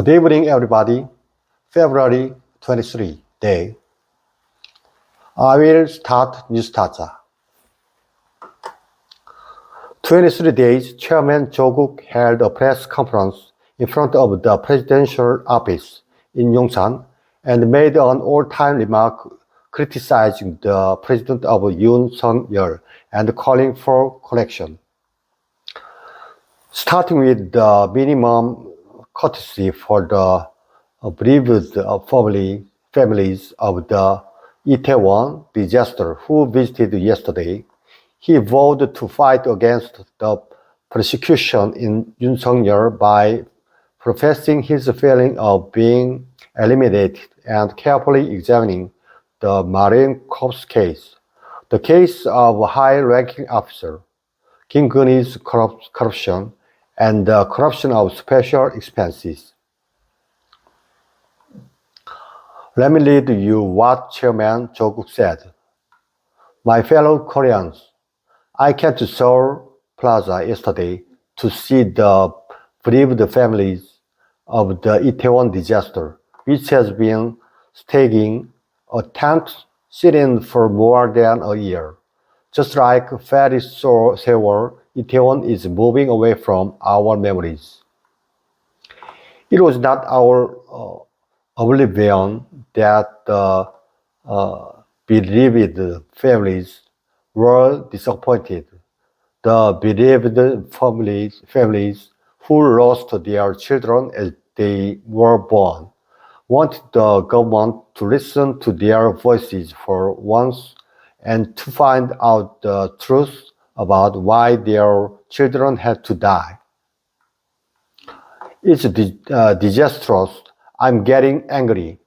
Good evening, everybody. February 23 day. I will start news data. 23 days, Chairman Cho Kuk held a press conference in front of the presidential office in Yongsan and made an all-time remark criticizing the president of Yoon and calling for correction. Starting with the minimum courtesy for the bereaved families of the Itaewon disaster who visited yesterday, he vowed to fight against the persecution in Yoon by professing his feeling of being eliminated and carefully examining the Marine Corps case, the case of a high-ranking officer, Kim Geunhye's corruption, and the corruption of special expenses. Let me read you what Chairman Cho Kuk said. My fellow Koreans, I came to Seoul Plaza yesterday to see the bereaved families of the Itaewon disaster, which has been staging a tent sitting for more than a year. Just like Ferry Sewol, Itaewon is moving away from our memories. It was not our oblivion that the bereaved families were disappointed. The bereaved families who lost their children as they were born wanted the government to listen to their voices for once and to find out the truth about why their children had to die. It's disastrous. I'm getting angry.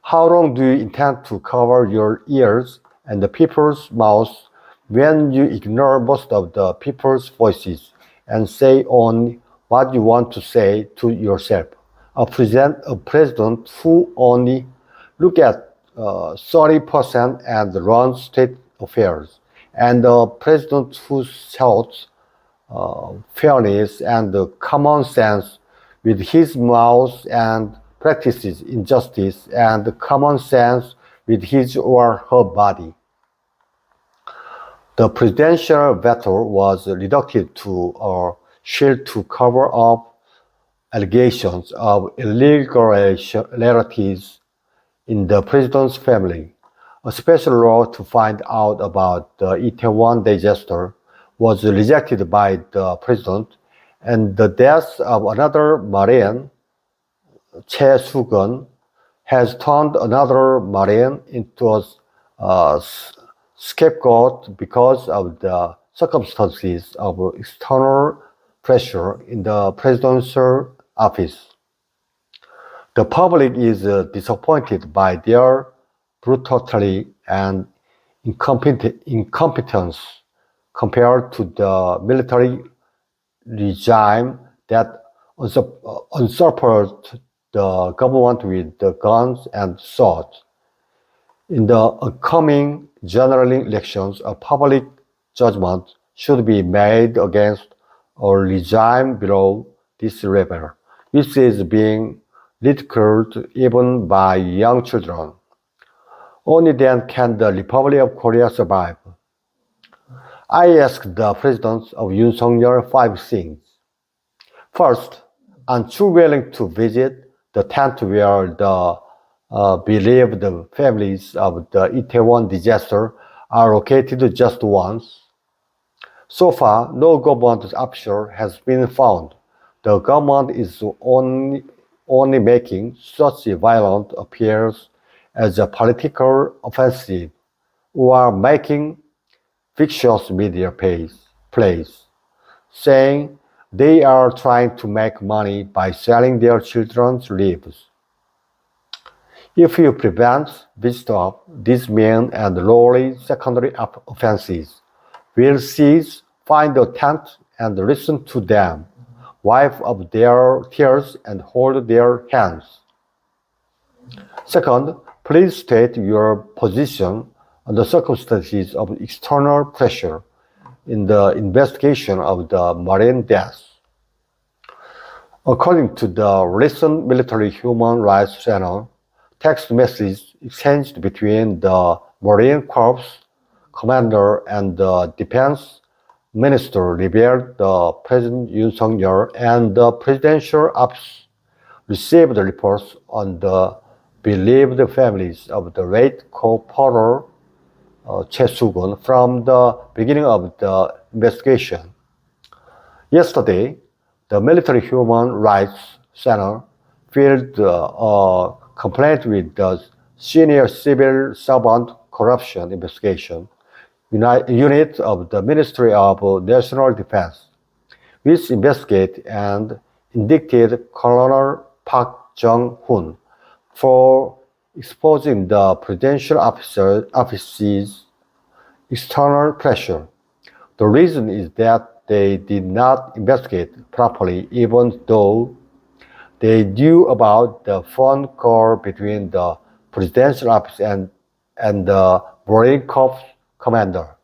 How long do you intend to cover your ears and the people's mouths when you ignore most of the people's voices and say only what you want to say to yourself? A president who only looks at 30% and runs state affairs, and a president who shouts fairness and common sense with his mouth and practices injustice and common sense with his or her body. The presidential veto was reduced to a shield to cover up allegations of irregularities in the president's family. A special law to find out about the Itaewon disaster was rejected by the president, and the death of another Marine, Che Soo-geun, has turned another Marine into a scapegoat because of the circumstances of external pressure in the presidential office. The public is disappointed by their brutality and incompetence compared to the military regime that usurped the government with the guns and swords. In the upcoming general elections, a public judgment should be made against a regime below this level, which is being ridiculed even by young children. Only then can the Republic of Korea survive. I asked the presidents of Yoon 5 things. First, aren't you willing to visit the tent where the bereaved families of the Itaewon disaster are located just once? So far, no government official has been found. The government is only making such violent appeals as a political offensive or making fictitious media plays, saying they are trying to make money by selling their children's lives. If you prevent visitors, these mean and lowly secondary offenses will cease, find a tent and listen to them, wipe up their tears and hold their hands. Second, please state your position on the circumstances of external pressure in the investigation of the Marine deaths. According to the recent military human rights channel, text messages exchanged between the Marine Corps commander and the defense minister revealed the President Yoon Suk-yeol and the presidential office received reports on the believed families of the late co-porter Che Soo-gun from the beginning of the investigation. Yesterday, the military human rights center filed a complaint with the Senior Civil Servant Corruption Investigation Unit of the Ministry of National Defense, which investigated and indicted Colonel Park Jong-hoon for exposing the presidential office's external pressure. The reason is that they did not investigate properly, even though they knew about the phone call between the presidential office and the Marine Corps commander.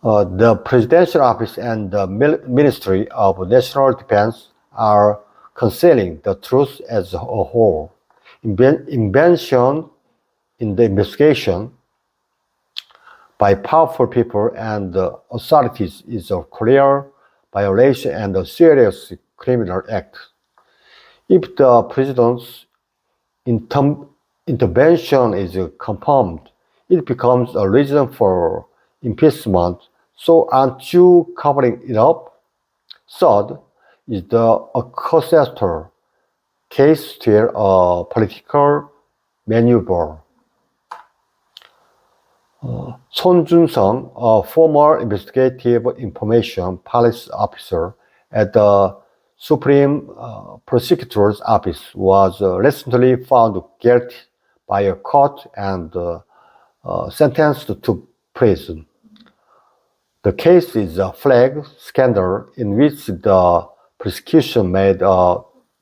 The presidential office and the Ministry of National Defense are concealing the truth as a whole. Invention in the investigation by powerful people and authorities is a clear violation and a serious criminal act. If the president's intervention is confirmed, it becomes a reason for impeachment. So aren't you covering it up? Third, is the accusator case still a political maneuver? Son Jun-sung, a former investigative information police officer at the Supreme Prosecutor's Office, was recently found guilty by a court and sentenced to prison. The case is a flag scandal in which the prosecution made a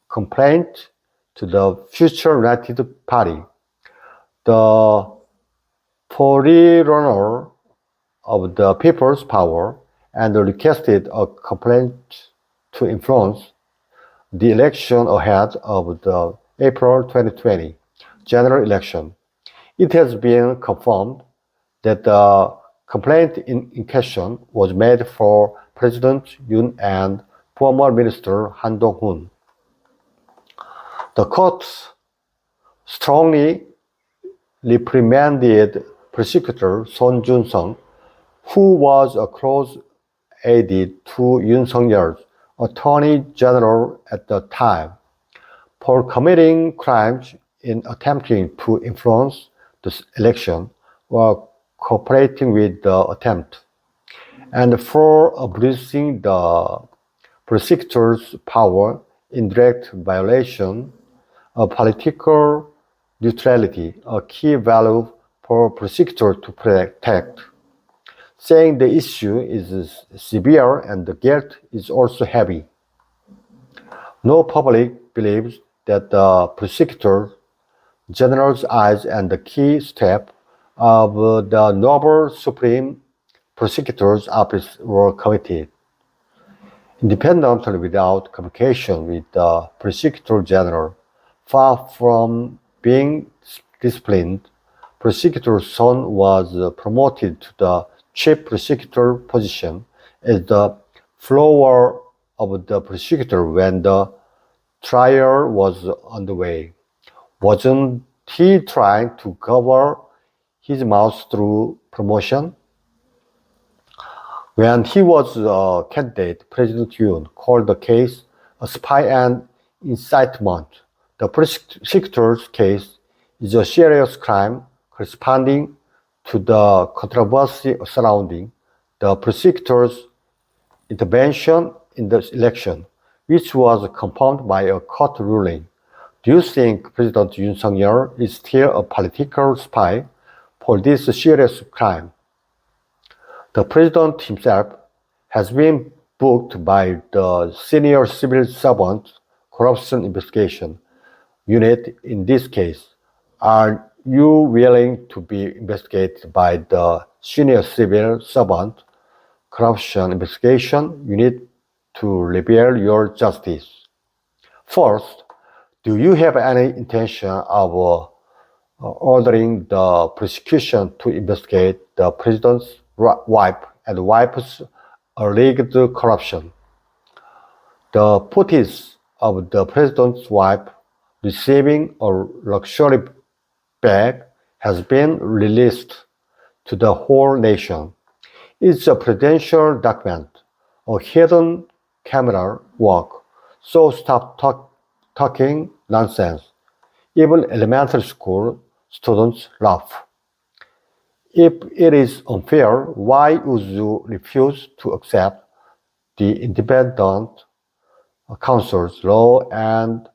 complaint to the future United Party. The forerunner of the People's Power, and requested a complaint to influence the election ahead of the April 2020 general election. It has been confirmed that the complaint in question was made for President Yoon and former Minister Han Dong-hoon. The court strongly reprimanded prosecutor Son Jun-sung, who was a close aide to Yoon Suk-yeol's Attorney General at the time, for committing crimes in attempting to influence the election or cooperating with the attempt, and for abusing the prosecutor's power in direct violation of political neutrality, a key value for prosecutor to protect, saying the issue is severe and the guilt is also heavy. No public believes that the prosecutor general's eyes and the key step of the noble Supreme Prosecutor's Office were committed. Independently, without communication with the Prosecutor General, far from being disciplined, Prosecutor Son was promoted to the Chief Prosecutor position as the floor of the prosecutor when the trial was underway. Wasn't he trying to cover his mouth through promotion? When he was a candidate, President Yoon called the case a spy and incitement. The prosecutor's case is a serious crime corresponding to the controversy surrounding the prosecutor's intervention in the election, which was confirmed by a court ruling. Do you think President Yoon Suk-yeol is still a political spy for this serious crime? The president himself has been booked by the Senior Civil Servant Corruption Investigation Unit in this case. Are you willing to be investigated by the Senior Civil Servant Corruption Investigation Unit to reveal your justice. First, do you have any intention of ordering the prosecution to investigate the president's wife and wife's alleged corruption? The footage of the president's wife receiving a luxury bag has been released to the whole nation. It's a presidential document, a hidden camera work, so stop talking nonsense. Even elementary school students laugh. If it is unfair, why would you refuse to accept the independent counsel's law and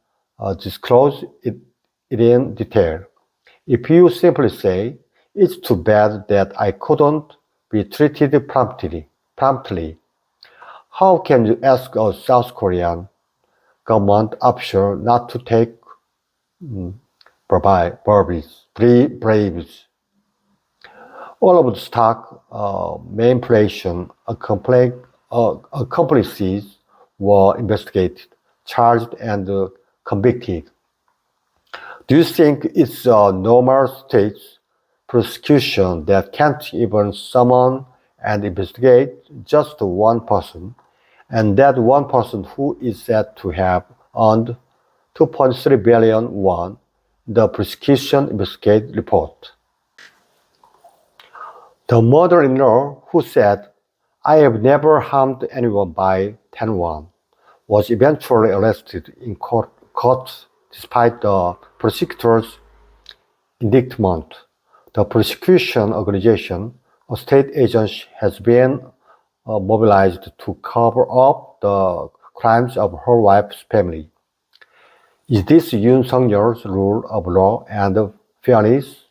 disclose it in detail? If you simply say, it's too bad that I couldn't be treated promptly, how can you ask a South Korean government official not to take bribes? All of the stock manipulation accomplices were investigated, charged, and convicted. Do you think it's a normal state prosecution that can't even summon and investigate just one person, and that one person who is said to have earned 2.3 billion won, the prosecution investigate report? The mother-in-law, who said, I have never harmed anyone by 10 won, was eventually arrested in court despite the prosecutor's indictment. The prosecution organization, a state agency, has been mobilized to cover up the crimes of her wife's family. Is this Yoon Suk-yeol's rule of law and fairness?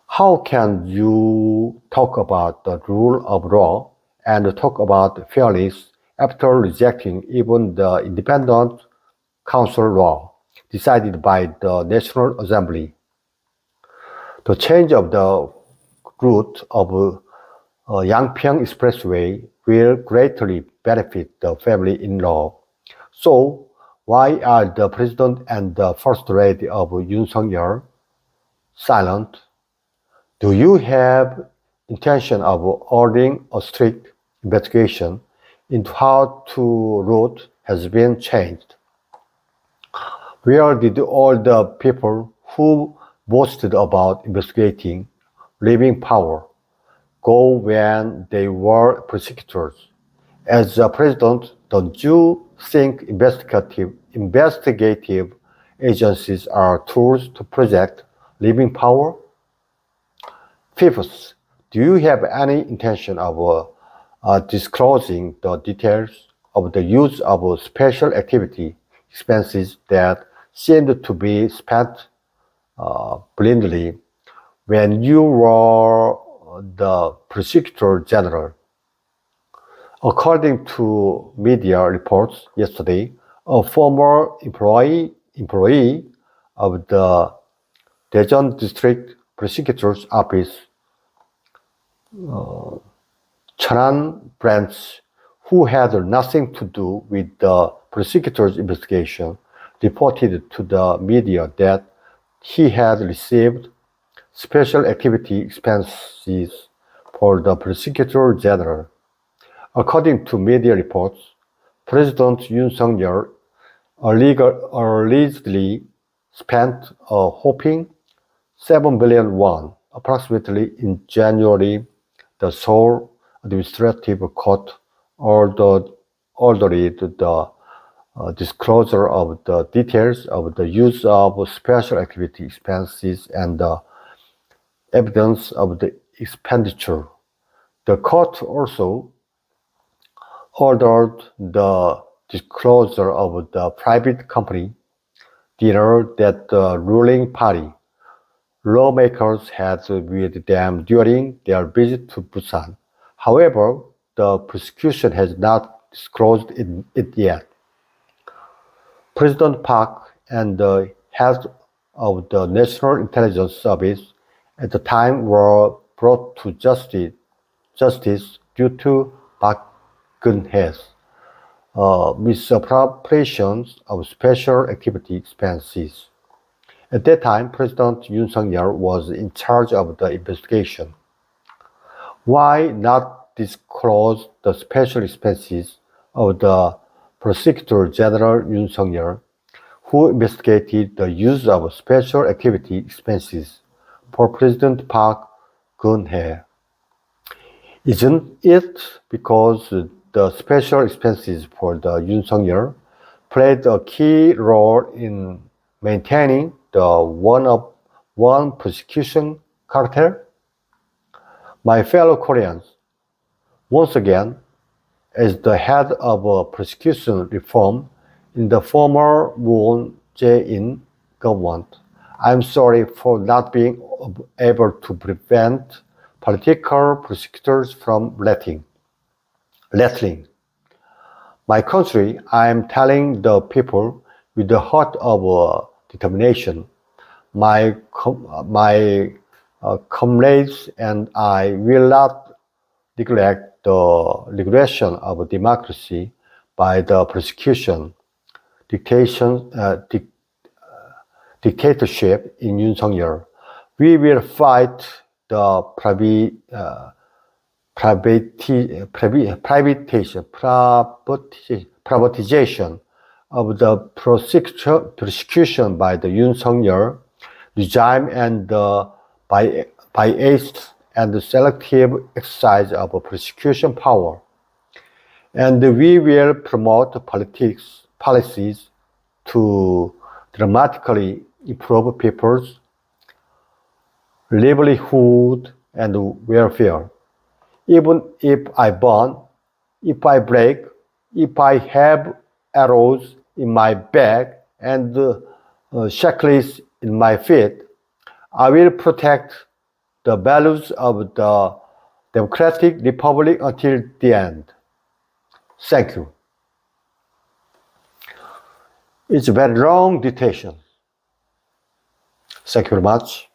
How can you talk about the rule of law and talk about fairness after rejecting even the independent council law decided by the National Assembly? The change of the route of Yangpyeong Expressway will greatly benefit the family-in-law. So, why are the President and the First Lady of Yoon Suk-yeol silent? Do you have intention of ordering a strict investigation into how the route has been changed? Where did all the people who boasted about investigating living power go when they were prosecutors? As a president, don't you think investigative agencies are tools to project living power? Fifth, do you have any intention of disclosing the details of the use of special activity expenses that seemed to be spent blindly when you were the Prosecutor General? According to media reports yesterday, a former employee of the Daejeon District Prosecutor's Office Cheonan branch, who had nothing to do with the prosecutor's investigation, reported to the media that he had received special activity expenses for the prosecutor general. According to media reports, President Yoon Suk-yeol allegedly spent a whopping 7 billion won, approximately in January. The Seoul Administrative Court ordered the disclosure of the details of the use of special activity expenses and the evidence of the expenditure. The court also ordered the disclosure of the private company dinner that the ruling party lawmakers had with them during their visit to Busan. However, the prosecution has not disclosed it yet. President Park and the head of the National Intelligence Service at the time were brought to justice due to Park Geun-hye's misappropriations of special activity expenses. At that time, President Yoon Suk-yeol was in charge of the investigation. Why not disclose the special expenses of the Prosecutor General Yoon Suk-yeol, who investigated the use of special activity expenses for President Park Geun-hye? Isn't it because the special expenses for the Yoon Suk-yeol played a key role in maintaining the one prosecution cartel? My fellow Koreans, once again, as the head of a prosecution reform in the former Moon Jae-in government, I'm sorry for not being able to prevent political prosecutors from rattling. My country, I am telling the people with the heart of determination, my comrades and I will not neglect the regulation of democracy by the persecution, dictatorship in Yoon Suk-yeol. We will fight the privatization of the prosecution by the Yoon Suk-yeol regime and the biased and selective exercise of prosecution power. And we will promote policies to dramatically improve people's livelihood and welfare. Even if I burn, if I break, if I have arrows in my back and shackles in my feet, I will protect the values of the Democratic Republic until the end. Thank you. It's a very long dictation. Thank you very much.